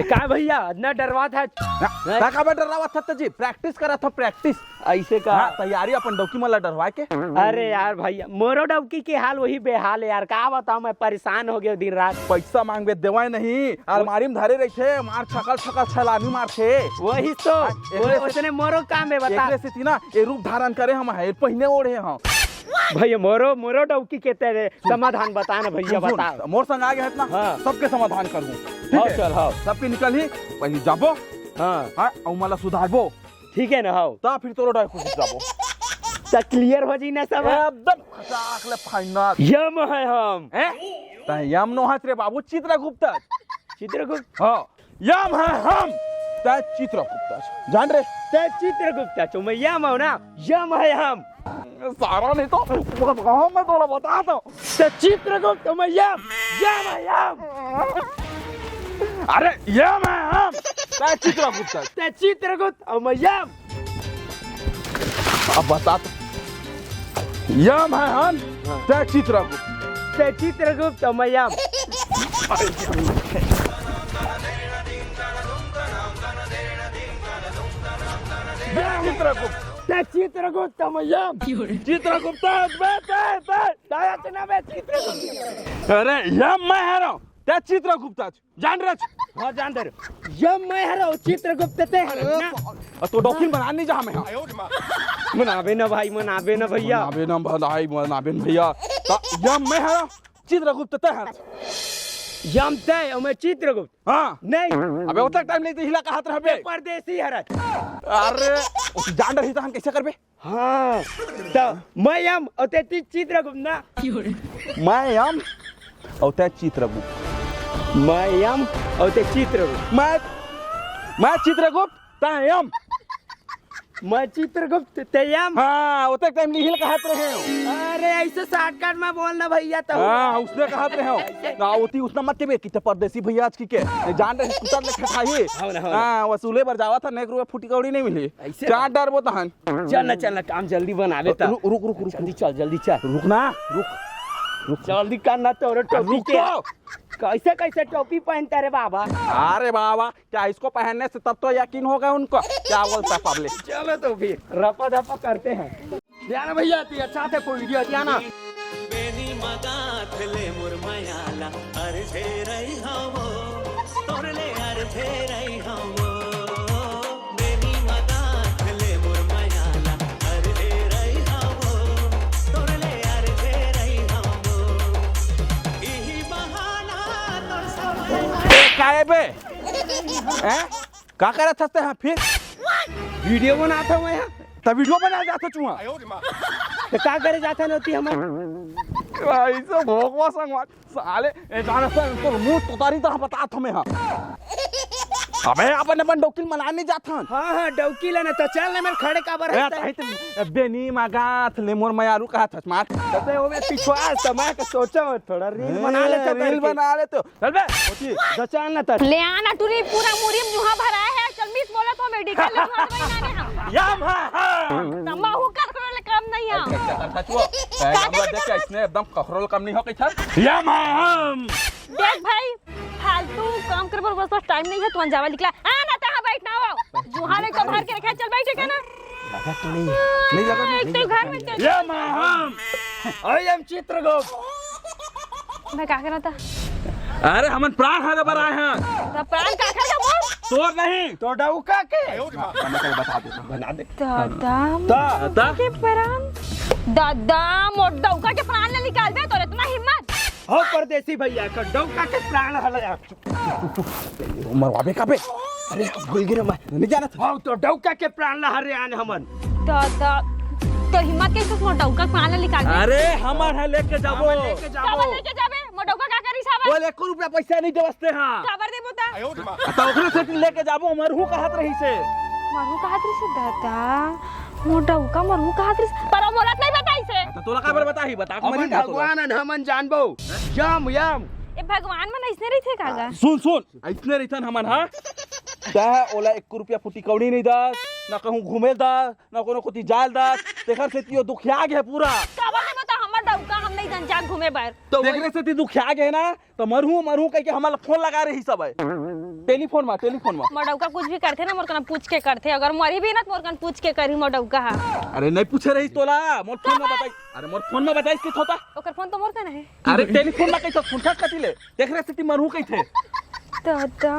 का भैया न डरवा था का डरवा था जी, प्रैक्टिस करा था प्रैक्टिस ऐसे का तैयारी अपन डौकी मला डरवा के। अरे यार भैया मोरो डौकी के हाल वही बेहाल है यार, का बताऊं मैं परेशान हो गया दिन रात। पैसा मांगबे देवाय नहीं, अलमारी में धरे रही थे, मार छकल छकल छलानी मार थे। वही तो उसने मोरो काम है बता एकरे से ना ये रूप धारण करे हम है पहिने ओढ़े हम भैया मोरो डौकी के तेरे समाधान बता ना भैया बता। मोर संग आ गया है ना, हाँ। सबके समाधान करूँ। हाँ चल हाँ सबके निकल ही पहले जाबो हाँ और मला सुधारबो, ठीक है ना हाँ ता फिर तोरो डाय खुशी जाबो तो क्लियर हो जी ना सब एकदम खचाक ले फाइनल यम है हम हैं ता यम नो हाथ रे बाबू चित्रगुप्त हां यम है हम ता चित्रगुप्त जान रे ते चित्रगुप्त तो मैं यम हूं ना, यम है हम सारा नहीं तो कहां मैं तोला बता दो ते चित्रगुप्त मैं यम है यम अरे यम है हम ता चित्रगुप्त और मैं यम अब बता तो यम है हम ता चित्रगुप्त और मैं यम चित्रगुप्त अरे यम मैं हरो ता चित्रगुप्त जान रच हाँ जान दे यम मैं हरो चित्रगुप्त ते ना तो डॉक्यूमेंट बना नहीं जा मैं मनाबे ना भाई मनाबे ना भैया मनाबे भैया ता यम मैं हरो चित्रगुप्त ते हर यम ते और मैं चित्रगुप्त हां नहीं अबे उतना टाइम नहीं हिला कहत रहबे परदेसी हरत अरे जान रही तो हम कैसे करबे हाँ तो मैं यम और ते चित्रगुप्त ना मैं यम और ते चित्रगुप्त मैं यम और ते चित्रगुप्त मैं चित्रगुप्त ता यम मैं चित्रगुप्त ते यम हाँ उतना टाइम नहीं हिल कहत रहे हो अरे ऐसे शॉर्टकट में बोलना भैया तो हाँ उसने कहत रहे हो ना उती उसने मत के कि परदेसी भैया आज की के जान रहे स्कूटर ले खटाई हां वसूले पर जावा था 1 रुपया फुटी कौड़ी नहीं मिली क्या डर वो तहन चल ना काम जल्दी बना ले ता रुक जल्दी चल रुकना रुक जल्दी करना तो टोपी के कैसे टोपी पहनता रे बाबा। अरे बाबा क्या इसको पहनने से तब तो यकीन होगा उनको क्या बोलता पब्लिक। चलो तो फिर रपा दपा करते हैं ध्यान भैया अच्छा थे कोई वीडियो दिया ना बेनी मगाथ ले मुरमयाला अर्धे रही हम तोरले अर्धे रही हम बेनी मगाथ ले मुरमयाला अर्धे रही हम तोरले अर्धे रही हम इही बहाना तोर सब काहे बे हैं का करत हस्ते हैं फिर वीडियो बनाता हूं मैं तब वीडियो बना जाता चुहा तो का करे जाता नती हम ऐसे भोगवा संग साले ए जाना से तो मुंह तोतारी तरह बता हमें हां अबे अपन डॉक्यूमेंट मनाने जाथन हां डौकी लेना तो चल ले मेरे खड़े काबर है बेनी मगाथ ले मोर मयारू कहत हस मार तबे होवे पिछवा समय के सोचो थोड़ा रील बना ले तो चल बे ओती दचान ना त ले आना टूरी पूरा मुरीम जुहा भरा है चल मिस बोला तो मेडिकल ले हम यम हां तंबाकू कर काम नहीं है सचो हमरा देख के इसने एकदम कखरोल कम नहीं हो कई था यम हम देख भाई फालतू काम कर बस टाइम नहीं है तू जावा निकला आ ना ता बैठना हो जुहा ने तो भर के रखा चल बैठे ना लगा तो नहीं लगा एक तो घर में चल यम हम आई एम चित्रगुप्त मैं क्या करना था अरे हमन प्राण हर बराए हैं तो प्राण का कर दो बोल तो नहीं तो डौका के बता दे बना दे दादा के प्राण दादा मोट डौका के प्राण ले निकाल दे तोरे इतना हिम्मत हो परदेसी भैया का डौका के प्राण हला मरवाबे का बे अरे भूल गए मैं नहीं जाना था तो डौका के प्राण लहरे आन हमन दादा तो हिम्मत कैसे मोट डौका के प्राण ले निकाल दे अरे हमन है लेके जाबो काबर लेके जाबे मोट डौका का करी साहब बोले 1 रुपया पैसा नहीं देवस्ते हां काबर दे बता तो ओकरे से लेके जाबो मरहू कहत रही से मरहू कहत रही से दादा मोट डौका मरहू कहत रही पर मोलत नहीं बताई से तो तोला काबर बताही बता के हमन भगवान अन हमन जानबो यम ए भगवान मन ऐसने रही थे कागा सुन ऐसने रहीथन हमन हां ता ओला 1 रुपया फुटी कौड़ी नहीं दास ना कहूं घूमे दास ना कोनो कोती जाल दास तेखर से तियो दुखिया गए पूरा काबर दे बता हमर डौका हम नहीं जान साथ घूमे बाहर। तो देखने से ती दुखिया गए ना तो मरहू कह के हमारा फोन लगा रही सब है टेलीफोन में मडौका कुछ भी करथे ना मोर कन पूछ के करथे, अगर मरी भी ना तो मोर कन पूछ के करी मडौका। अरे नहीं पूछे रही तोला मोर फोन में बताई। अरे मोर फोन में बताई किस होता। ओकर फोन तो मोर कन है। अरे टेलीफोन में कैसे फोन कटिले देख रहे से मरहू कैथे। दादा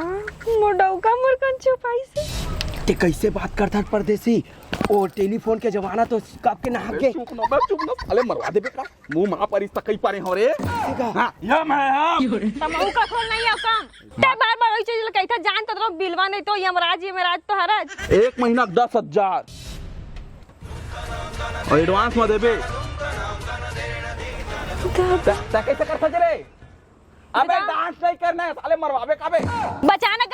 मडौका मोर कन छुपाई से ते कैसे बात करता परदेसी। ओ टेलीफोन के जमाना तो कब के नहा के चुप ना साले मरवा देबे का मुंह महा परिस तक कई पारे हो रे। हां या मैं तमहू का खोल नहीं है काम ते बार वही चीज कहता जान तो बिलवा नहीं तो यमराज तो हराज। 1 महीना 10,000 और एडवांस में देबे। ता कैसे कर सके रे। अबे डांस नहीं करना है साले मरवावे का बे। बचाना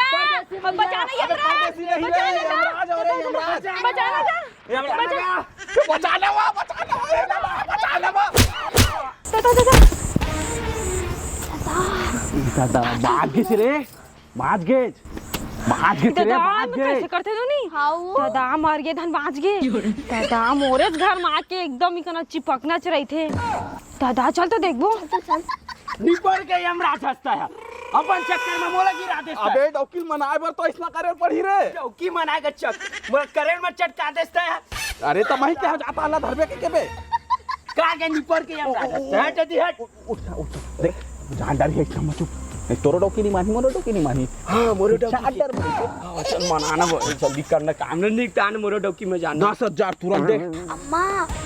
यमराज दादा भाग्य से रे भाग्य कैसे करते हो नहीं दादा मर गए धन बाँच गए दादा मोरे घर में आके एकदम इतना चिपकना रही थे दादा। चल तो देखबो निपर के यमराज हंसता है अपन चक्कर में मोला गिरा देता। अबे डौकील मनाए बर तो इसना करे पड़ी रे। चौकी मनाएगा चक मोला करेल में चटका देता है। अरे तो मैं क्या जाता अल्लाह धरबे के केबे का के निपर के यमराज हंसता है। हट दी हट उठ देख जान डर है इसका चुप नहीं तोरो डौकी नहीं मानी मोरो डौकी नहीं मानी। हां मोरो डौकी चार डर बोले चल मनाना जल्दी करना काम नहीं निकटान मोरो डौकी में जाना। 10,000 तुरंत दे। अम्मा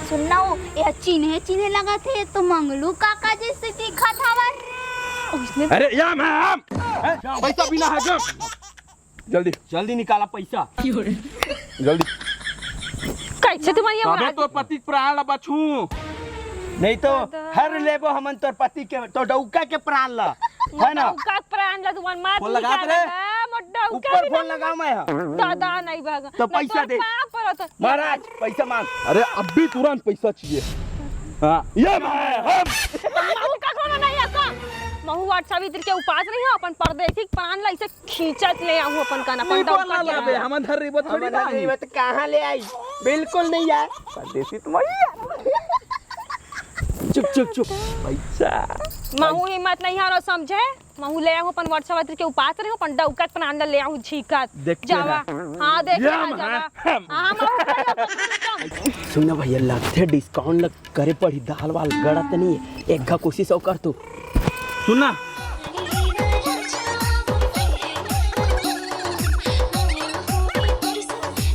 सुनना ये चिन्हे लगा थे तो मंगलू काका जैसे दिखा था उसने। अरे या मैम पैसा बिना है जब जल्दी निकाला पैसा जल्दी कैसे तुम्हारी अबे यमराज तो पति प्राण बचू नहीं तो हर लेबो हमन तोर पति के तो डौका के प्राण ला है ना। मडौका प्राण ला तुमान मार फोन लगा रे ऊपर फोन लगाओ मैं दादा नहीं भागा तो पैसा दे महाराज पैसा मांग। अरे अभी तुरंत पैसा चाहिए। हाँ ये महू का खोना नहीं है का महू वाट सावित्री के उपास नहीं हो अपन परदेसी प्राण ला इसे खींचत ले आऊं अपन काना अपन डौका बे हम धर रही थोड़ी हमन नहीं बत कहां ले आई बिल्कुल नहीं यार परदेसी तुम्हारी चुप पैसा महू हिम्मत नहीं हारो समझे महू ले आऊं अपन वाट सावित्री के उपास नहीं हो अपन डौका प्राण ला ले आऊं छीकत जावा। हां देख हां महू सुन भैया लगते डिस्काउंट लग करे पड़ी दाल वाल गड़त नहीं एक घा कोशिश और कर तू सुनना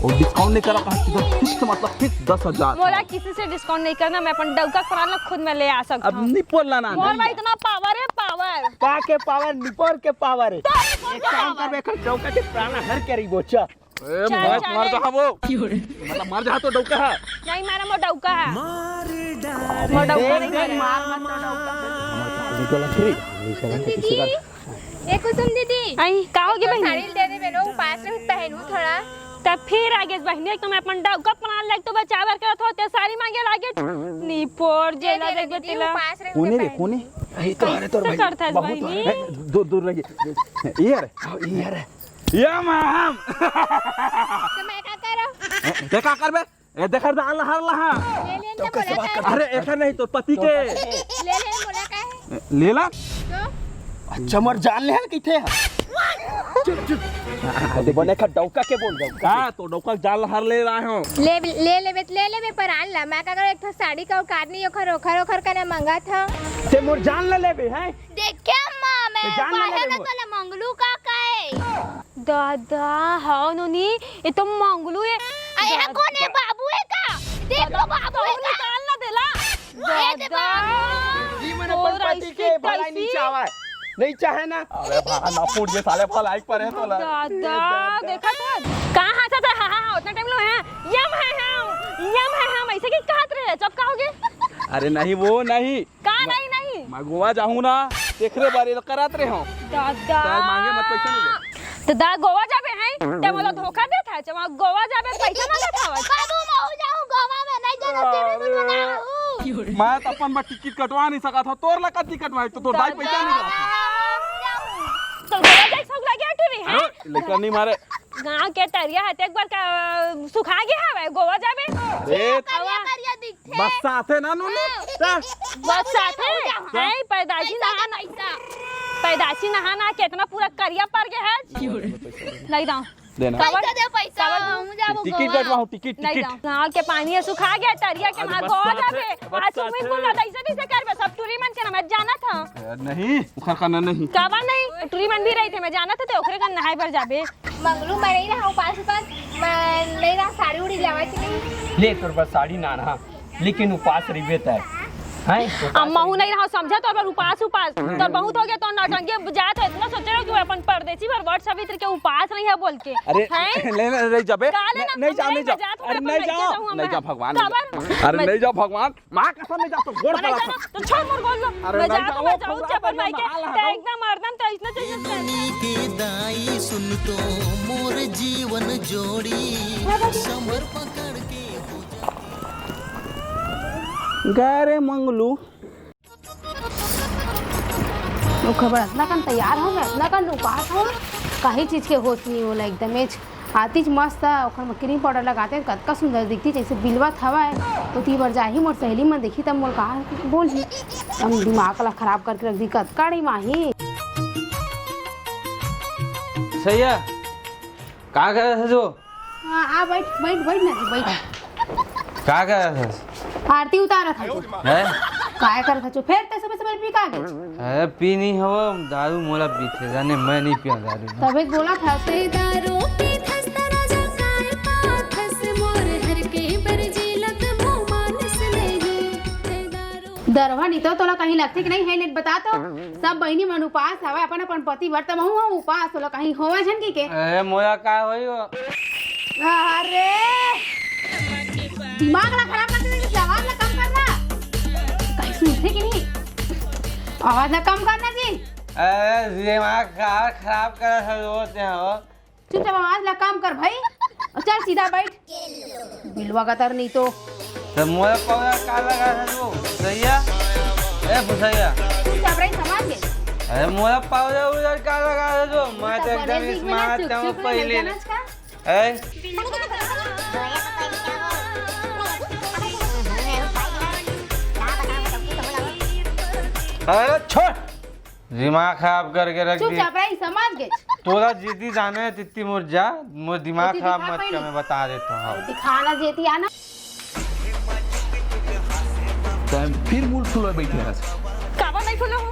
और डिस्काउंट नहीं करा कहा फिक्स मतलब फिक्स 10,000 मोला किसी से डिस्काउंट नहीं करना मैं अपन डौका प्राण ला खुद में ले आ सकता अब हूं। नहीं बोलना ना मोर में इतना पावर है पावर का के पावर निपर के पावर है। एक काम कर बेखल डौका के प्राण हर करी बोचा मर जा वो मतलब मर जा तो डौका है नहीं मारा मोर डौका है मोर डौका नहीं मारा। ए कुसुम दीदी आई का होगी बहन साड़ी दे दे बेनो पास में पहनू थोड़ा तब फिर आगे बहनी तो मैं अपन डौका प्राण लाग तो बचावर करत होते सारी मांगे लागे नीपोर जेला देख बेतिला पास में कोने रे कोने ए तो अरे तोर भाई करता है बहनी दूर लगे ये रे ये मैम तो मैं क्या करो देखा कर बे ए देखा दाल हर ले ले तो बोला का अरे ऐसा नहीं तो पति के ले बोला का है लेला तो अच्छा मर जान ले किथे चुप बने का डौका के बोल डौका हां तो डौका जाल हर ले रहा हूं ले मैं पर आन ला मैं का करो एक तो साड़ी का काटनी ओखर का ना मंगा था ते मोर जान ले लेबे हैं देखिए अम्मा मैं जान ले वाला ले ना तो मंगलू काका है दादा हाँ नोनी ये तो मंगलू है अरे कौन है बाबू है का देख लो बाबू है का निकाल ना देला दादा ई मने अपन पति के भलाई नहीं चावा नहीं चाहे ना। अरे भागा ना फूट ये साले फल लाइक पर है तो ला दादा देखा था कहां था हां उतना टाइम लो है यम है हम ऐसे की कहत रहे जब कहोगे। अरे नहीं वो नहीं का नहीं मैं गोवा जाऊं ना देखरे बारे करात रहे हो दादा मांगे मत पैसा नहीं दे तो दा गोवा जाबे हैं ते मला धोखा देता है जब गोवा जाबे पैसा ना देता है बाबू मैं जाऊं गोवा में नहीं जाना तेरे में मैं तो अपन में टिकट कटवा नहीं सका था तोर लगा टिकट में तो तोर भाई पैसा नहीं रहा तो गोवा जाए सब लगे टूरी है लेकिन नहीं मारे गांव के तरिया हते एक बार का सुखा गया है गोवा जाबे अरे करिया दिखते बस साथे ना नूनी बस साथ है है पैदाशी नहाना कितना पूरा करिया पड़ गया है नहीं दाओ देना पैसा हम जाबो टिकट कटवाओ टिकट नहीं दाओ गांव के पानी सुखा गया टरिया के मार गो जाबे आज स्विमिंग पूल में ऐसे करबे सब टूरी मन के ना मैं जाना था नहीं उखर खाना नहीं काबा नहीं टूरी मन भी रही थे मैं जाना था तो ओकरे का नहाए पर जाबे मंगलू मैं नहीं रहा पास मैं नहीं रहा साड़ी उड़ी लावा थी नहीं ले तोर पर साड़ी ना ना लेकिन उपास रिबेत है अम्मा हूं नहीं रहा समझा तो पर उपास तो बहुत हो गया तो नौटंकी जात है इतना सोच रहा हूं कि अपन परदेसी पर वर्ष सावित्री के उपास नहीं है बोल के अरे हैं नहीं जाबे नहीं जाओ अरे नहीं जाओ भगवान अरे नहीं जाओ भगवान मां कसम नहीं जाओ तो गोड़ पड़ा तो छोड़ मोर बोल मैं जाऊं चपल भाई के एकदम मर्दम तो इतना चाहिए के दाई सुन तो मोर जीवन जोड़ी समर पकड़ के गरे मंगलू वो खबर अतना कन तैयार हो गया अतना कन उपास हो कहीं चीज के होश नहीं होला एकदम आतीज मस्त है ओखर में क्रीम पाउडर लगाते हैं कतका सुंदर दिखती जैसे बिलवा हवा है तो ती बार जाही मोर सहेली मन देखी तब मोर कहा बोल ही हम दिमाग ला खराब करके रख दी कतका डी माही सही है कहाँ कर रहे थे जो हां आ बैठ बैठ बैठ ना जी बैठ कहाँ कर रहे थे आरती उतारा था जो है काय कर था जो फिर ते सुबह सुबह पी का गए अरे पी नहीं हो दारू मोला पीते जाने मैं नहीं पिया दारू तब एक बोला था से दारू पी धसता राजा काय पाथस मोर हर के बरजी लग मुंह मानस ले जे दारू दरवा नहीं तो तोला कहीं लगते कि नहीं है लेट बता तो सब बहनी मन उपास हवा अपन अपन पति व्रत महू हो उपास तोला कहीं होवा छन की के अरे मोला का होई हो अरे दिमाग ना खराब करते आवाज ना कम करना कहीं सुनते कि नहीं आवाज ना कम करना जी अरे दिमाग खराब कर होते हो चुपचाप आवाज ना कम कर भाई और चल सीधा बैठ बिलवा का तर नहीं तो मोला पाउडर का लगा था जो सैया ए भुसैया चुपचाप रही समाज के अरे मोला पाउडर उधर का लगा था जो मैं तो एकदम स्मार्ट हूं पहले ए अरे छोड़ दिमाग खराब करके रख दी चुपचाप रही समझ गए तोला जितनी जाने है तितनी मोर जा मोर दिमाग खराब मत कर मैं बता देता हूँ दिखाना जेती आना फिर मूड फुल बैठे हैं काबा नहीं फुले हूं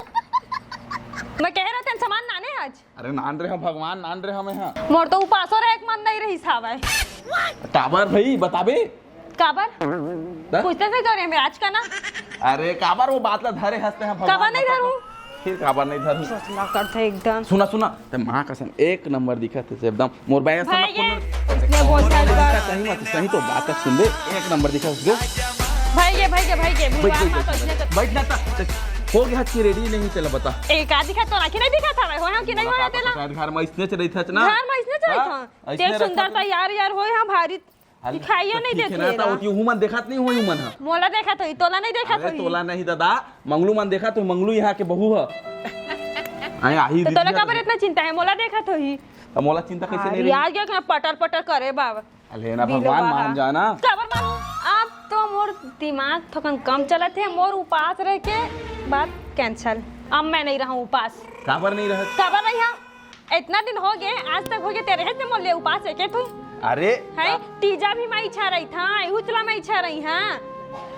मैं कह रहा था सामान नाने आज अरे नान रहे हम भगवान नान रहे हमें हां मोर तो उपास और एक मन नहीं रही सावा काबर भाई बताबे काबर पूछते थे तो रे मैं आज का ना अरे काबर वो बात ला धरे हंसते हैं भगवान काबर नहीं धरूं फिर काबर नहीं धरूं सोचना करते एकदम सुना ते मां कसम एक नंबर दिखा थे एकदम मोर बैग से भाई ये इसने बहुत सही मत सही तो बात सुन ले एक नंबर दिखा उसको भाई के बुलवा मत सोचने तो बैठ ना हो गया कि रेडी नहीं चला बता एक आधी का तो राखी नहीं दिखा था हो हम कि नहीं हो तेला घर में इसने चली था ना घर में इसने चली था ते सुंदरता यार हो हम भारी दिखाइयो नहीं देती ना तो ह्यूमन देखत नहीं हो ह्यूमन हां मोला देखा तो तोला नहीं देखा तो तोला नहीं दादा मंगलू मन देखा तो मंगलू यहाँ के बहू है आए आही तो तोला कबर इतना चिंता है मोला देखा तो ही मोला चिंता कैसे नहीं रही यार क्या पटर करे बाबा अरे ना भगवान मान जाना कबर मानो अब तो मोर दिमाग थोड़ा कम चला थे मोर उपास रह के बात कैंसिल अब मैं नहीं रहा उपास काबर नहीं रहा कबर नहीं हां इतना दिन हो गए आज तक हो गए तेरे हाथ में मोल ले उपास है के तू अरे है तीजा भी मैं इच्छा रही था उचला मैं इच्छा रही हां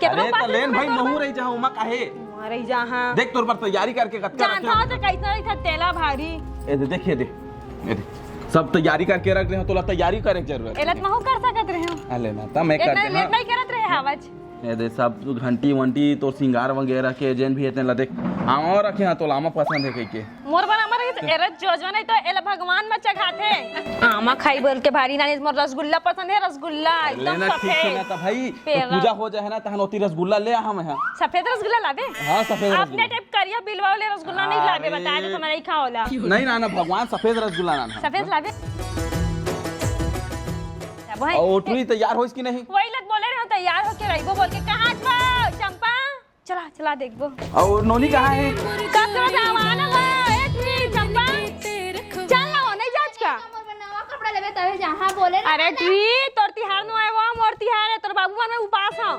अरे तो लेन भाई महू रही जाऊं मैं काहे मारे जहां देख तोर पर तैयारी करके कटका जानता हो तो कैसा रही था तेला भारी ए देखिए दे सब तैयारी करके रख रहे हो तोला तैयारी करे के जरूरत एलत महू कर सकत रहे हो अले ना त मैं कर इतना देना लेट नहीं करत रहे आवाज ए दे सब घंटी वंटी तो सिंगार वगैरह के जेन भी हेतन ला देख और रखे हां तो लामा पसंद है कई के मोर बन हमर एरत जोजवा नहीं तो एला भगवान में चखाते आमा खाई बोल के भारी नानी मोर रसगुल्ला पसंद है रसगुल्ला एकदम लेना ठीक है ना सफेद त भाई तो पूजा हो जाए ना तहन ओती रसगुल्ला ले हम हां सफेद रसगुल्ला लाबे हां सफेद आपने रसगुल्ला टाइप करिया बिलवा वाले रसगुल्ला नहीं लाबे बताया तो तुम्हारा ही खाओला नहीं ना भगवान सफेद रसगुल्ला ना सफेद लाबे और टुरी तैयार होइस कि नहीं वही लत बोले रहे हो तैयार होके रहिबो बोल के कहां बा चंपा चला चला देखबो और नोनी कहां है कब तो आवाना है ए चंपा चल ना नहीं जाज का नवा कपड़ा लेबे तबे जहां बोले ना अरे टी तोर तिहार नो आए वो मोर तिहार है तोर बाबू मन में उपास हो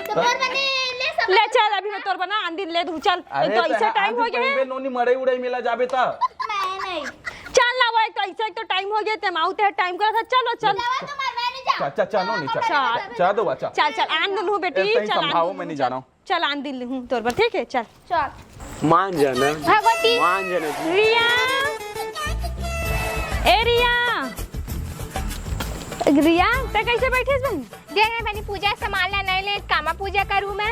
तो मोर बने ले ले चल अभी मैं तोर बना आंधी ले दूं चल एक तो ऐसे टाइम हो गया है नोनी मड़ई उड़ई मिला जाबे ता मैं नहीं चल ना वो एक तो ऐसे एक तो टाइम हो गया ते माऊ ते टाइम करा था चलो चल दवा तो मार मैं नहीं जा चाचा नोनी चल। चाचा दो बच्चा चल चल आन लूं बेटी ऐसे ही चल संभाओ मैं नहीं जा रहा हूं चल आन दिल हूं तोर पर ठीक है चल चल मान जाना भगवती मान जाना रिया ए रिया रिया ते कैसे बैठे बहन दे रे बनी पूजा संभालना नहीं ले कामा पूजा करूं मैं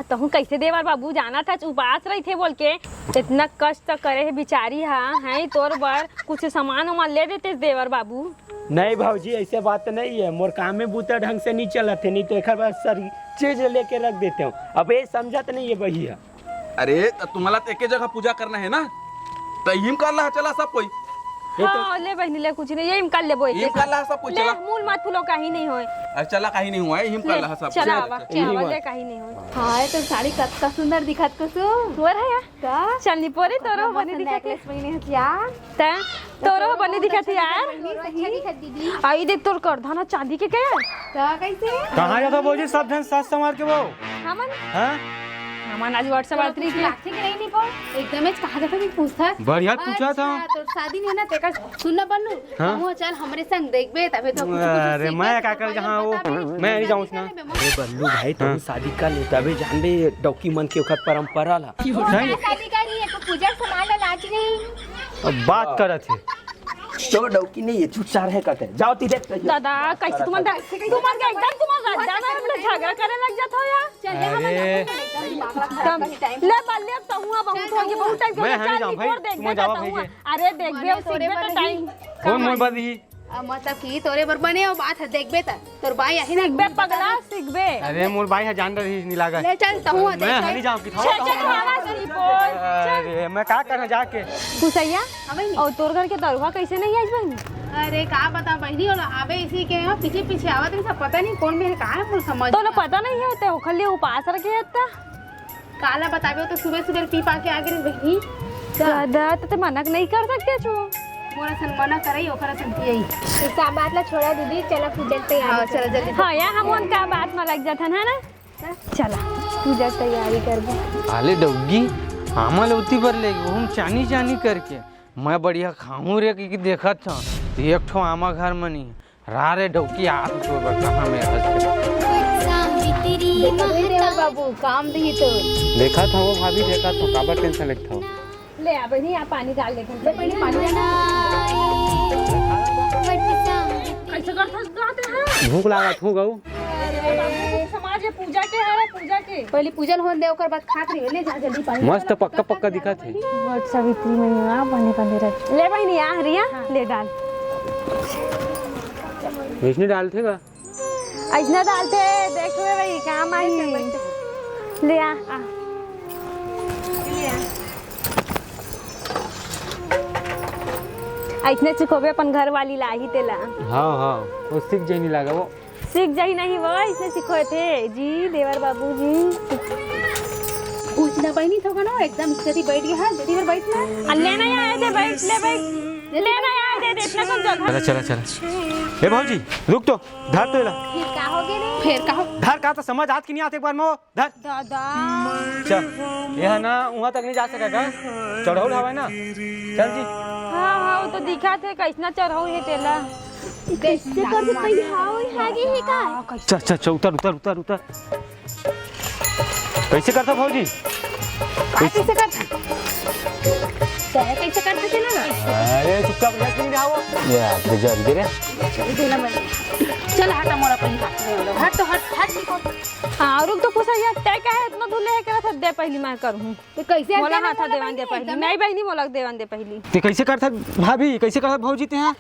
तो हूँ कैसे देवर बाबू जाना था उपास रही थे बोल के इतना कष्ट तो करे है बिचारी है तोर बर कुछ सामान वामान ले देते देवर बाबू नहीं भाजी ऐसे बात नहीं है मोर काम में बूता ढंग से नहीं चलते नहीं तो एक बार सर चीज लेके रख देते हूँ अब ये समझत नहीं है भैया अरे तुम्हाला एक जगह पूजा करना है ना तो हिम कर ला चला सब कोई हाँ ले बहनी ले कुछ नहीं ये इमकाल ले बोल हिम कर ला सब कोई ले चला मूल मत फूलो कहीं नहीं होए अरे चला कहीं नहीं हुआ है हिम कर ला सब चला आवा ले कहीं नहीं होए हाय तो साड़ी कत्ता सुंदर दिखत कसो तोर है का चलनी पोरी तोरो बने दिखत नेकलेस पहिने हथिया ते तोरो बने दिखत यार अच्छा दिखत दीदी आई देख तोर करधाना चांदी के क्या का कैसे कहाँ जाता बोजी सब ढंग साथ संभाल के वो हमन हाँ हमन आज व्हाट्सएप आतरी के लाठी के नहीं पाओ एकदम कहा जाता भी पूछता बढ़िया पूछा था तो शादी नहीं है ना तेका सुन ना बनू हम चल हमरे संग देखबे तबे तो अरे मैं क्या कर जहाँ वो मैं नहीं जाऊँ ना अरे बल्लू भाई तुम शादी कर ले तभी जान बे डॉक्यूमेंट के वक्त परंपरा ला शादी करी है तो पूजा संभाल लाज नहीं बात करत है तो डौकी नहीं है चुपचाप है कहते जाओ तीधे दादा कैसे तुम्हारा एकदम तुम्हारा में झगड़ा करने लग जाता हो यार ले बल्ले अब तो हुआ बहुत हो गया बहुत टाइम मैं नहीं जाऊँ भाई तुम जाओ भाई अरे देख बे उसी में टाइम कौन मोर बदी मतलब की तोरे बर बने और बात है देखबे त तोर भाई यही ना बे पगला सीख बे अरे मोर भाई है जान रही नहीं लागा ले चल तहु मैं नहीं जाऊँ कि अरे मैं क्या करना जाके पूछैया और तोर घर के दरवा कैसे नहीं आई बहन अरे का बता बहनी और आवे इसी के पीछे पीछे आवत सब पता नहीं कौन मेरे का है समझ तो पता नहीं है ते खाली उपास रखे था काला बताबे तो सुबह सुबह पी पा के आ गई बहनी दादा तो मना नहीं कर सकते छो मोरा सन मना करई ओकरा सन पियई सब बात ला छोड़ा दीदी चला पूजा तैयारी हां चल जल्दी हाँ यार हम उनका बात में लग जाता है ना चला पूजा तैयारी करबे आले डौगी आमा लौती पर ले हम चानी चानी करके मैं बढ़िया खाऊं रे कि देखत था एक ठो आमा घर में नहीं रा रे डौकी आ तो कहां में सावित्री महता बाबू काम दी तो देखा था वो भाभी देखा था काबर टेंशन लगता हो ले आ बहनी आप पानी डाल दे पहले पानी लेना कैसे करते हैं भूख लागत हो गऊ समाज पूजा के है पूजा के पहले पूजन होन दे ओकर बाद खात रही ले जा जल्दी पानी मस्त पक्का पक्का दिखा थे वट सावित्री में आ बने बने रख ले बहनी आ रिया ले डाल इसने डालते का ऐसा डालते देख ले भाई काम आई ले आ ऐसने सिखोबे अपन घर वाली लाही तेला हाँ हाँ वो सीख जाए नहीं लगा वो सीख जाही नहीं वो ऐसे सिखोए थे जी देवर बाबू जी पूछना बहनी तो ना एकदम जल्दी बैठ गया जल्दी पर बैठना लेना आए थे बैठ ले बैठ लेना आए थे इतना कौन जगह चला चला चला ए भाजी रुक तो धर तो ला फिर का हो गए रे फिर कहो धर का तो समझ हाथ की नहीं आते एक बार में वो धर दादा चल ये है ना वहाँ तक नहीं जा सकेगा चढ़ाऊ हवा ना चल जी हाँ हाँ वो तो दिखा थे कैसना चढ़ाऊ है तेला कैसे कर दे पई हाउ हागे है का चल चल चल उतर उतर उतर उतर कैसे करता भाजी कैसे करता कैसे करते थे ना अरे चुपचाप बैठ नहीं रहा वो यार तो जल्दी रे देना मैं चल हटा मोरा पहले हाथ में वाला हट तो हट निको हाँ रुक तो पूछा यार तय का है इतना धुले है करा दे पहली मैं करूँ तो कैसे मोला हाथा देवान दे पहली नहीं बहनी मोला देवान दे पहली ते कैसे करता भाभी कैसे करता भाजी ते हैं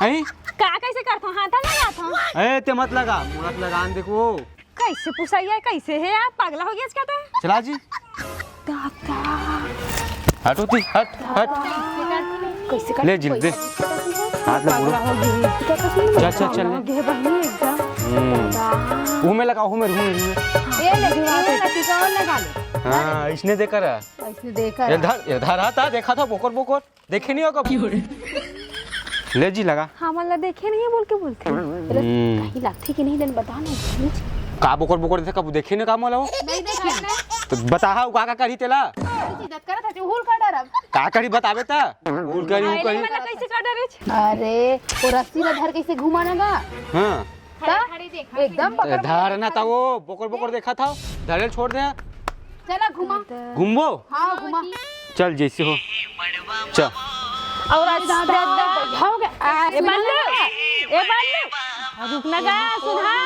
हैं का कैसे करता हूँ हाथा लगाता हूँ ए ते मत लगा मुरत लगान देखो कैसे पूछा यार कैसे है आप पागला हो गया इसका तो चला जी हट होती हट हट कैसे कर ले जिल दे हाथ लगा बोलो चल चल चल गे बहनी एकदम वो में लगा वो में ये लगी बात है टिका और लगा ले हाँ इसने देखा रहा ऐसे देखा इधर आता देखा था बोकर बोकर देखे नहीं हो कभी ले जी लगा हाँ मतलब देखे नहीं बोल के बोलते कहीं लगती कि नहीं लेन बता ना का बोकर बोकर देखे कब देखे न का मोला नहीं देखे ना तो बताहा का करी तेला इज्जत करत है हुल का डरब का करी बताबे ता उल करी उ करी मैंने कैसे का डरे अरे वो रस्सी ला धर कैसे घुमानेगा हां एकदम पकड़ धारना था वो बोकर बोकर देखा था धरे छोड़ दे चला घुमा घूमबो हाँ घुमा चल जैसे हो चल और आज हो गया ए बल्लू रुकना गा सुधा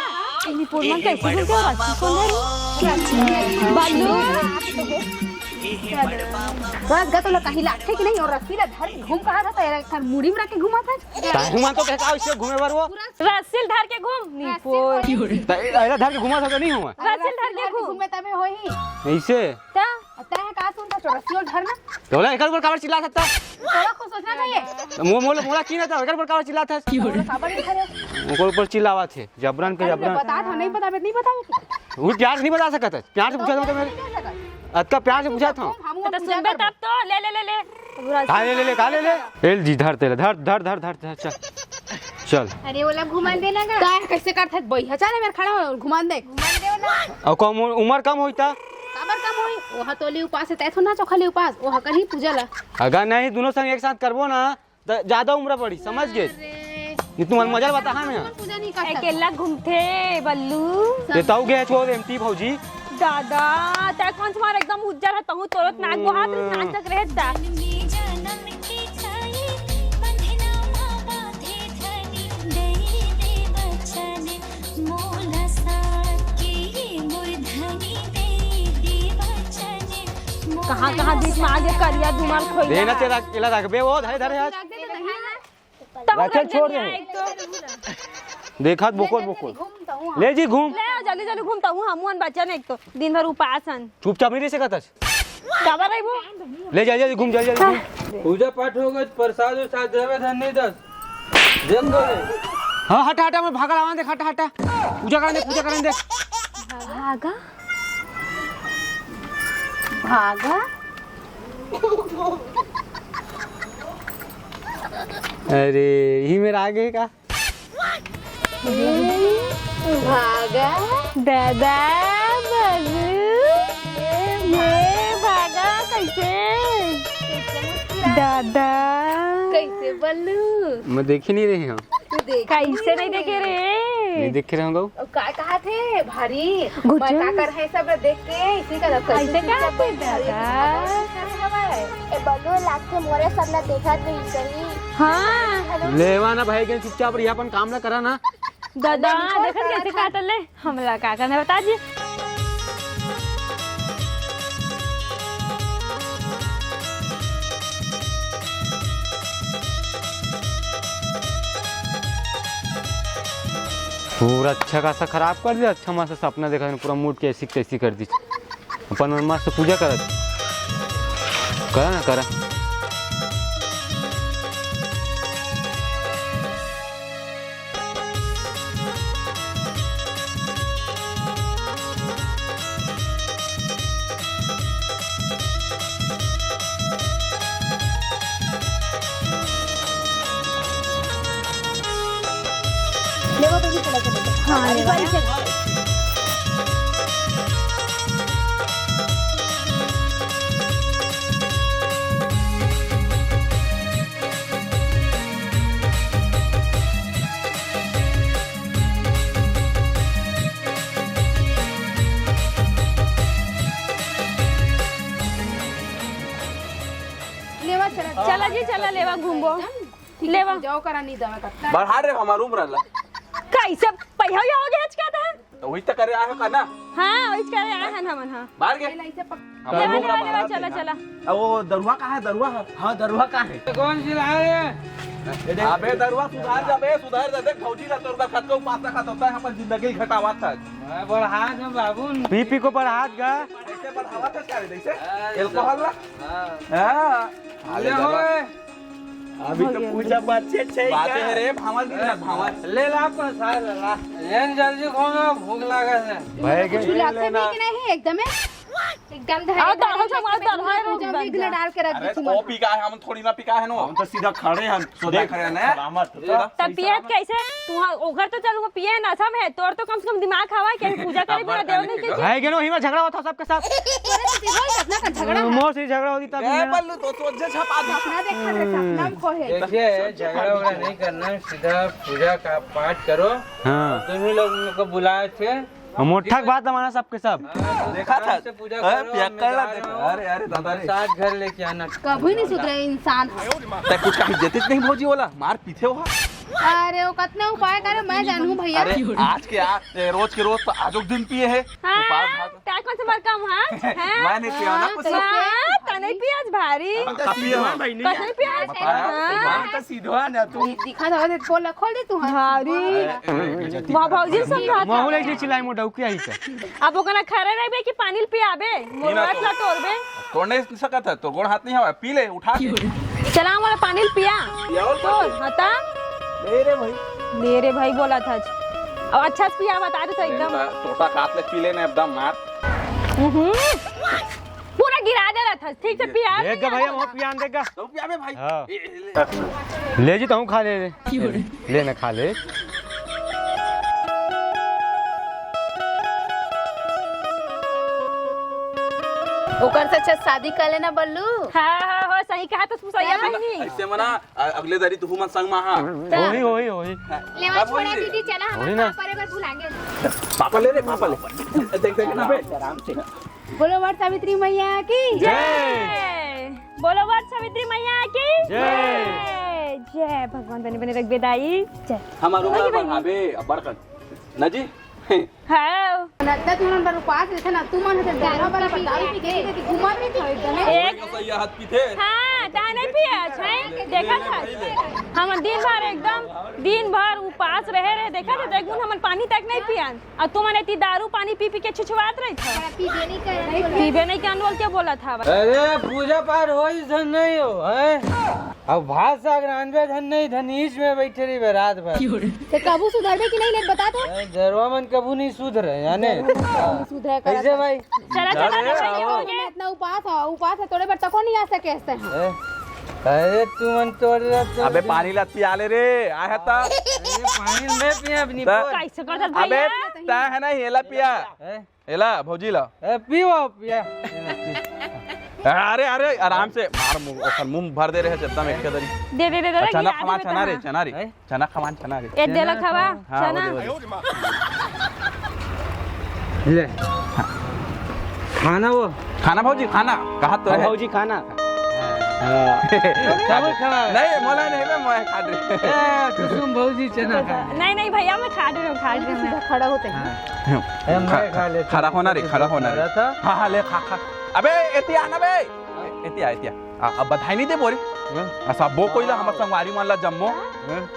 इनी पोरमन कैसे बोलते हो रास्ती कौन है बल्लू बस गा तो ला कहीं लाखे कि नहीं और रस्सी ला धर घूम कहा था तेरा मुड़ी में रख के घुमा था घुमा तो कहता इससे घूमे बार वो रस्सी धर के घूम नी पोर ऐसा धर के घुमा सके नहीं हुआ रस्सी धर के घूम घूमे तबे होई ऐसे ता अता है का सुनता तो रस्सी और धरना तोला एकर पर कावर चिल्ला सकता थोड़ा कुछ सोचना चाहिए मोला की ना था एकर पर कावर चिल्ला था खबर नहीं धरे ओकर ऊपर चिल्लावा थे जबरन पे जबरन बता था नहीं नहीं बता वो प्यार से नहीं बता सकता प्यार से पूछा था मेरे अतका प्यार से पूछा था तो सुनबे तब तो ले का ले एल जी धर तेरे धर धर धर धर धर चल चल अरे ओला घुमा देना गा का कैसे करत है बइहा चले मेरे खड़ा हो घुमा दे और कम उम्र कम होता काबर कम होई ओहा तोली उपास है तैथो ना चखली उपास ओहा कर ही पूजा ला अगर नहीं दोनों संग एक साथ करबो ना तो ज्यादा उम्र पड़ी समझ गए ये तुम्हारा मजा बता हाँ मैं पूजा नहीं करता अकेला घूमते बल्लू देता हूँ गया छोड़ एमटी भौजी दादा त्या कौन तुम्हारा एकदम उज्जर है तहु तोरत नाक बहात नाक तक रहता कहाँ बीच में आगे करिया दुमाल खोई देना तेरा केला रखबे वो धरे धरे आज रखे छोड़ दे देखा बोकोर बोकोर ले जी घूम ले जल्दी जल्दी घूमता हूँ हम बच्चा ने एक तो दिन भर उपासन चुपचाप नहीं रह सकता कबर रही वो ले जा जल्दी घूम जा जल्दी घूम पूजा पाठ हो गई प्रसाद उसाद देवे धन नहीं दस जन दो हाँ हटा हटा मैं भागा लावा देख हटा हटा पूजा करने दे भागा भागा अरे ही मेरा आगे का भागा दादा बल्लू ये भागा कैसे दादा कैसे बल्लू मैं देख ही नहीं रही हूँ तू देख कैसे नहीं देखे रे नहीं देख रहे होंगे का कहा थे भारी मैं का कर है सब देख के इसी का कैसे कहा थे दादा ए बल्लू लाके मोरे सबला देखत रही सही हाँ लेवा ना भाई के चुपचाप रही अपन काम ना करा ना दादा देखत कैसे काटल ले हमला का करना बता जी पूरा अच्छा खासा खराब कर दिया अच्छा मस्त सपना देखा पूरा मूड कैसी कैसी कर दी अपन मन मस्त पूजा करत करा ना करा हाँ ले भाई लेवा चला जी चला लेवा घूमबो लेवा जाओ करा नहीं दवा का बढ़ा रे हमार उम्र ला कैसे पहिया हो गया आज का था वही तो करे आए का ना हाँ इस करे आए हैं हमन हाँ बाहर के लेवा लेवा चला चला वो दरुआ कहाँ है दरुआ है हाँ दरुआ का है कौन सिला रे अबे दरुआ सुधार जा देख फौजी ना तोर खत को पाता खत होता है अपन जिंदगी घटावा था मैं बढ़ा दे बाबू पी को पर हाथ गा ऐसे बढ़ावा था क्या रे जैसे अल्कोहल ला हां ले होए अभी तो पूजा बच्चे छे बात है रे भावल दी ना भावल ले ला प्रसाद ला एन जल्दी खाओ भूख लगा है भाई के चुलाते भी कि नहीं एकदम एकदम आओ तो हम सब आदर है रो जब विघ्न डाल के रख अरे दी तो पिका है हम थोड़ी ना पिका है नो हम तो सीधा खड़े हैं तो देख रहे हैं ना तब पियत कैसे तू ओघर तो चल वो पिए ना सब है तोर तो कम से कम दिमाग हवा के पूजा करे बिना देव नहीं के है गेनो हिमा झगड़ा होता सबके साथ अपना का झगड़ा मोर से झगड़ा होती तब ए बल्लू तो सोचे छपा दी अपना देखा रे सपना में कोहे देखिए झगड़ा वगड़ा नहीं करना, सीधा पूजा का पाठ करो। हाँ तुम ही लोग को बुलाए थे, मोटा बात हमारा सबके सब देखा था से पूजा अरे करो, पियक्कड़ मैं जा रहा हूँ। अरे अरे दादा रे साथ घर लेके आना। कभी नहीं सुधरे इंसान ते कुछ कहीं देते नहीं भौजी वाला मार पीछे हो अरे वो कितना उपाय करे मैं जानू भैया अरे आज के रोज के रोज तो आज दिन पिए है हां ता कौन से बार कम हां मैं नहीं पिया ना कुछ ता नहीं पियाज भारी पिए हो भाई कस नहीं पियाज हां तो सीधा ना तू दिखा था वो खोल खोल दे तू भारी वाह भौजी समझा माहौल ऐसे चिल्लाई मो डौकी आई था अब ओकरा खरे रहबे कि पानी पियाबे मोरत ला तोड़बे तोड़ने सकत है तो गोड़ हाथ नहीं हवा पी ले उठा चला हमारा पानी पिया तोड़ हता ले रे भाई बोला था अब अच्छा से पिया बता दे तो एकदम टोटा काट ले पी ले ना एकदम मार पूरा गिरा दे रहा था ठीक से पिया देगा भैया वो पियान देगा तो पिया में भाई हाँ ले जी तो हूँ खा ले ले ना खा ले ओकर से अच्छा शादी कर लेना बल्लू हाँ हाँ हो सही कहा तो सही बहनी ऐसे मना अगले दारी तू मत संग महा वही वही वही लेवा छोड़ा दीदी चला वही हम ना पर बार भुलाएंगे पापा ले देख देख ना बे आराम से बोलो वर सावित्री मैया की जय बोलो बात सावित्री मैया की जय जय भगवान बने बने रख बेदाई जय हमारो भाभी बड़कन ना जी हाँ नद्दा तू नंबर उपास रहता ना तू मन है दारू वाला दारू पी के घुमा भी खरीद ने एक सही हाथ पीते हाँ ता नहीं पिया छै देखा था हम दिन भर उपास रहे देखा था देखूं हम पानी तक नहीं पियन और तुम ने ती दारू पानी पी पी के छुछुआत रही था पीबे नहीं के अनवल क्या बोला था अरे पूजा पाठ हो ही धन नहीं हो है अब भात साग रांधे धन नहीं धनीश में बैठे रही रात भर ते कबू सुधरबे कि नहीं ले बता तो दरवा मन कबू नहीं सुधरे यानी सुधरे कर कैसे भाई चला इतना उपास है तोड़े पर तको नहीं आ सके ऐसे अरे तू मन तोड़ रहा अबे पानी ला पिया ले रे आया था पानी में पिया अपनी कैसे करत अबे भैया ता है ना हेला पिया हेला भौजी ला पीवा पिया अरे अरे आराम से मार मुंह ओखर मुंह भर दे रहे जत्ता में दरी दे दे दे चना खमा चना रे चना खमा चना रे ए देला खावा हाँ, चना ले खाना वो खाना भौजी खाना कहा तो है भौजी खाना नहीं मोला नहीं मैं मोए खा दे कुसुम भौजी चना खा नहीं भैया मैं खा रही हूँ खड़ा होते हैं मैं खा ले खड़ा होना रे था हाँ ले खा अबे एतिया ना बे एतिया अब बधाई नहीं दे बोरे ऐसा बो कोइला हमर संगवारी मान ला जम्मो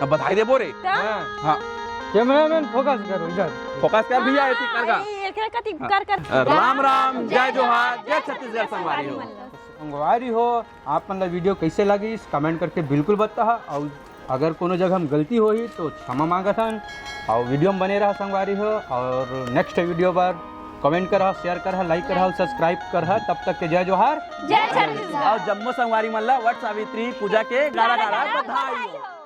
अब बधाई दे बोरे हाँ कैमरामैन फोकस करो इधर फोकस कर भैया एती करगा एकरा कति कर राम राम जय जोहार जय छत्तीसगढ़ संगवारी हो संगवारी हो आप मतलब वीडियो कैसे लगी कमेंट करके बिल्कुल बता और अगर कोनो जगह हम गलती होई तो क्षमा मांगथन और वीडियो में बने रहा संगवारी हो और नेक्स्ट वीडियो पर कमेंट करा शेयर करा लाइक करा सब्सक्राइब करा तब तक के जय जोहार जय छत्तीसगढ़ और जम्मू संगवारी मल्ला वट सावित्री पूजा के गाड़ा गाड़ा बधाई हो।